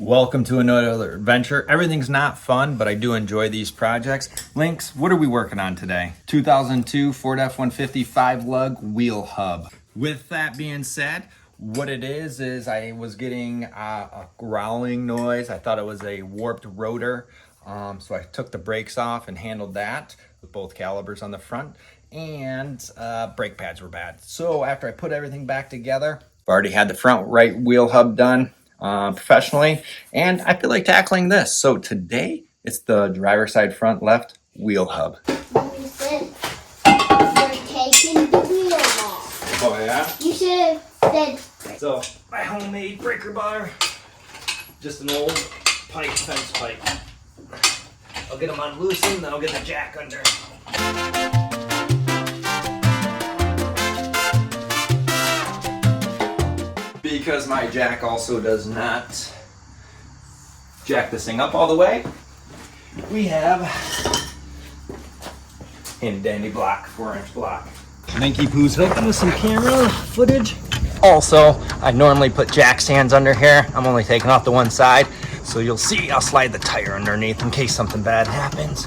Welcome to another adventure. Everything's not fun, but I do enjoy these projects. Links, what are we working on today? 2002 Ford F150 5-lug wheel hub. With that being said, what it is I was getting a growling noise. I thought it was a warped rotor. So I took the brakes off and handled that with both calipers on the front, and brake pads were bad. So after I put everything back together, I've already had the front right wheel hub done professionally, and I feel like tackling this. So today it's the driver's side front left wheel hub. You said you're taking the wheel off. Oh yeah? You should have said. So my homemade breaker bar, just an old pipe, fence pipe. I'll get them unloosened, then I'll get the jack under. Because my jack also does not jack this thing up all the way, we have handy dandy block, 4-inch block. Minky Poo's helping with some camera footage. Also, I normally put jack stands under here. I'm only taking off the one side, so you'll see I'll slide the tire underneath in case something bad happens.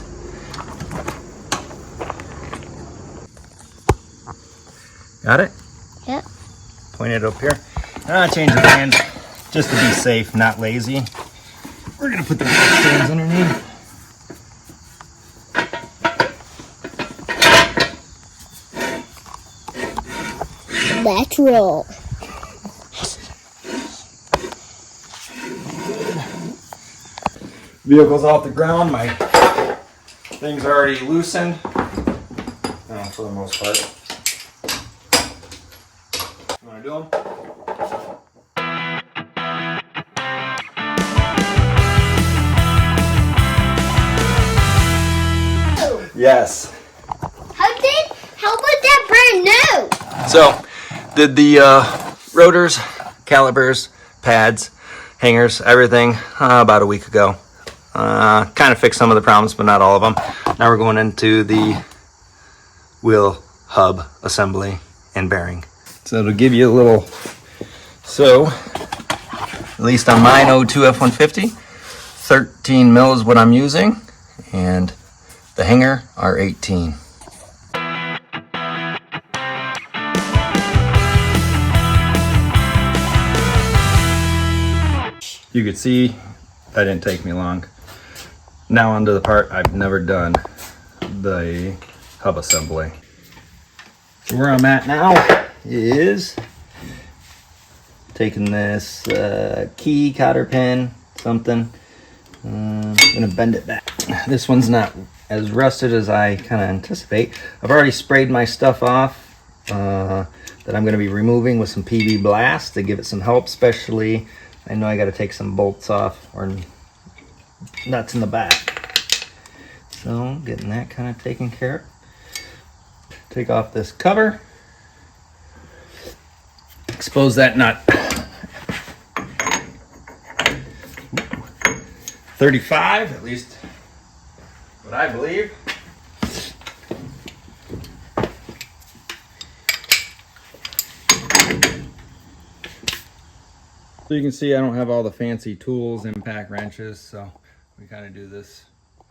Got it? Yep. Point it up here. Change the hands just to be safe, not lazy. We're gonna put the jack stands underneath. Let's roll. Vehicle's off the ground. My things are already loosened for the most part. You want to do them? Yes. How was that brand new? So, did the rotors, calipers, pads, hangers, everything about a week ago. Kind of fixed some of the problems, but not all of them. Now we're going into the wheel hub assembly and bearing. So it'll give you a little, so at least on mine 02 F-150, 13 mil is what I'm using, and the hanger are 18. You could see that didn't take me long. Now onto the part I've never done, the hub assembly. So where I'm at now is taking this key, cotter pin, something. I'm gonna bend it back. This one's not as rusted as I kind of anticipate. I've already sprayed my stuff off that I'm gonna be removing with some PB Blast to give it some help, especially I know I got to take some bolts off or nuts in the back. So getting that kind of taken care of. Take off this cover. Expose that nut. 35, at least what I believe. So you can see I don't have all the fancy tools, impact wrenches, so we kind of do this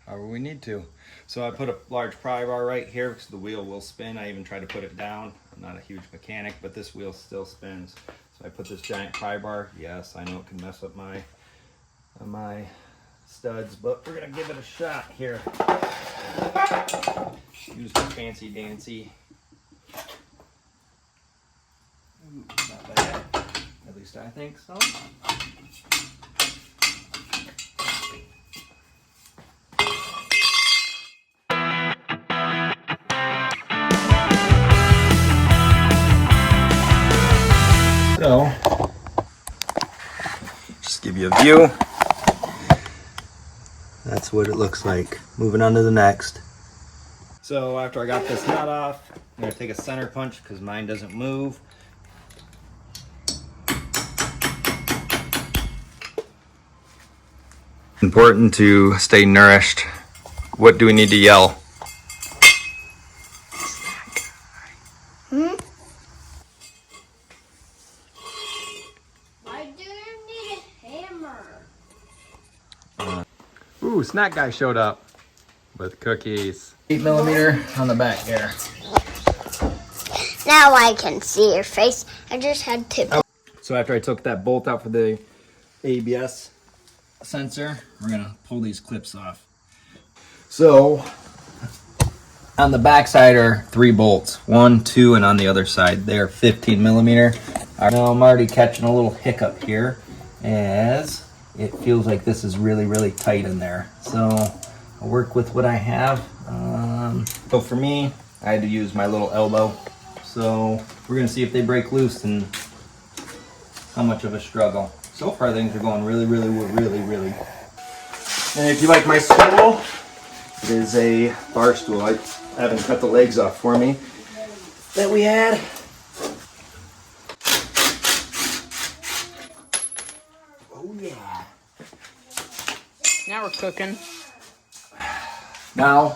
however we need to. So I put a large pry bar right here because the wheel will spin. I even tried to put it down. I'm not a huge mechanic, but this wheel still spins. So I put this giant pry bar. Yes, I know it can mess up my studs, but we're gonna give it a shot here. Use the fancy dancy. Ooh, not bad. At least I think so. So, just give you a view. That's what it looks like. Moving on to the next. So after I got this nut off, I'm gonna take a center punch because mine doesn't move. Important to stay nourished. What do we need to yell? Why do you need a hammer? Ooh, snack guy showed up with cookies. 8mm on the back here. Now I can see your face. I just had to. So after I took that bolt out for the ABS sensor, we're gonna pull these clips off. So on the back side are 3 bolts, 1, 2, and on the other side they're 15mm. Now I'm already catching a little hiccup here as it feels like this is really, really tight in there. So I'll work with what I have. So for me, I had to use my little elbow. So we're gonna see if they break loose and how much of a struggle. So far things are going really. And if you like my stool, it is a bar stool. I haven't cut the legs off for me that we had. Oh yeah. Now we're cooking. Now,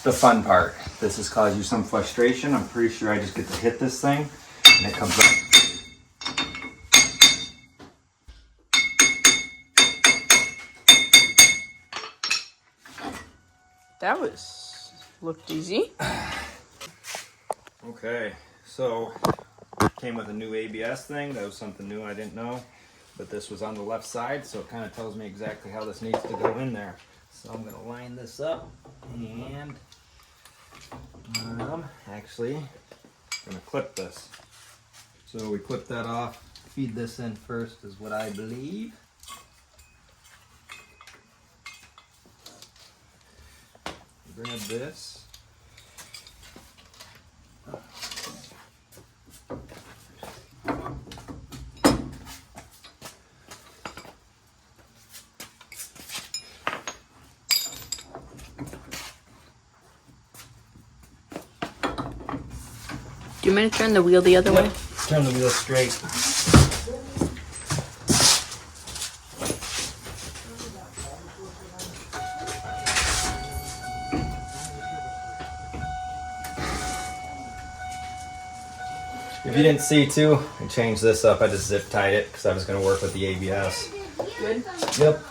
the fun part. This has caused you some frustration. I'm pretty sure I just get to hit this thing and it comes up. That looked easy. Okay, so came with a new ABS thing. That was something new I didn't know, but this was on the left side, so it kind of tells me exactly how this needs to go in there. So I'm gonna line this up and actually I'm gonna clip this. So we clip that off, feed this in first is what I believe. Grab this. Do you want me to turn the wheel the other way? Turn the wheel straight. If you didn't see too, I changed this up. I just zip tied it because I was going to work with the ABS. Good. Yep.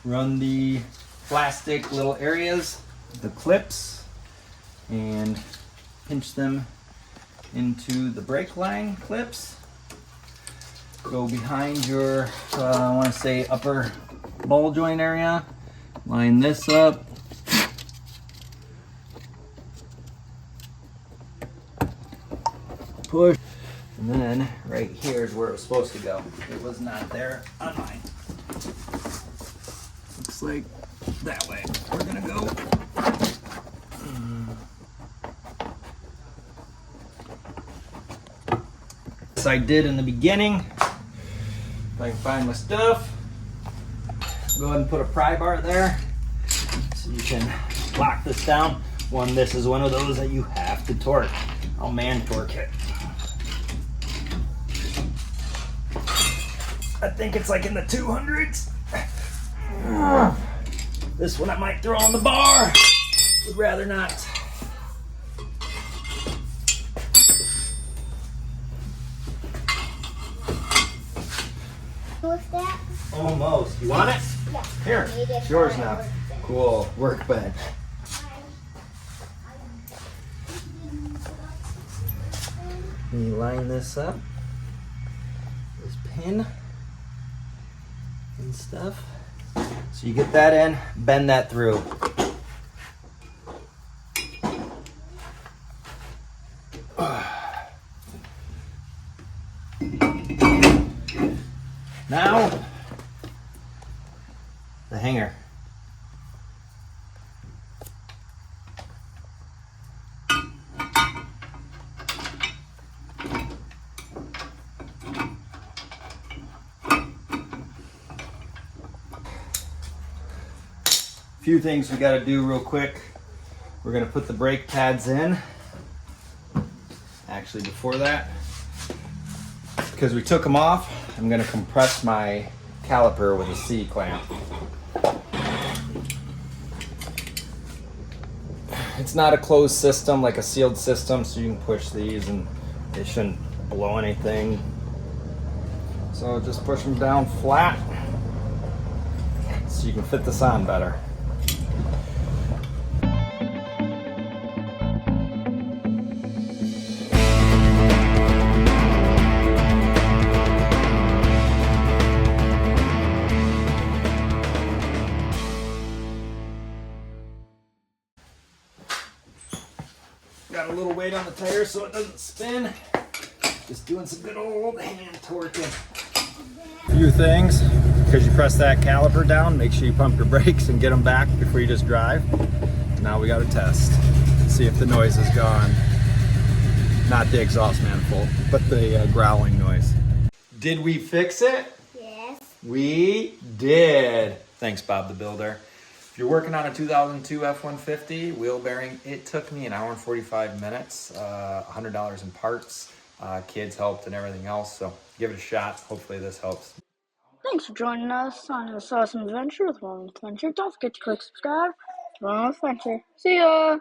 Run the plastic little areas, the clips, and pinch them into the brake line clips. Go behind your, I want to say upper ball joint area. Line this up. Push. And then right here is where it was supposed to go. It was not there on mine. Looks like that way. We're gonna go. This I did in the beginning. If I can find my stuff. Go ahead and put a pry bar there so you can lock this down. This is one of those that you have to torque. I'll man torque it. I think it's like in the 200s. This one I might throw on the bar. Would rather not. With that? Almost. You want it? Yeah. Here, it's yours now. Cool. Workbench. You line this up. This pin and stuff. So you get that in, bend that through. Now, the hanger. Few things we got to do real quick. We're going to put the brake pads in. Actually, before that, because we took them off, I'm going to compress my caliper with a C clamp. It's not a closed system like a sealed system, so you can push these and they shouldn't blow anything. So just push them down flat. so you can fit this on better. Got a little weight on the tire so it doesn't spin. Just doing some good old hand torquing. A few things, because you press that caliper down, make sure you pump your brakes and get them back before you just drive. Now we got to test, see if the noise is gone. Not the exhaust manifold, but the growling noise. Did we fix it? Yes. We did. Thanks, Bob the Builder. If you're working on a 2002 F-150 wheel bearing, it took me an hour and 45 minutes, $100 in parts. Kids helped and everything else, so give it a shot. Hopefully this helps. Thanks for joining us on this awesome adventure with One Adventure. Don't forget to click subscribe. One Adventure. See ya!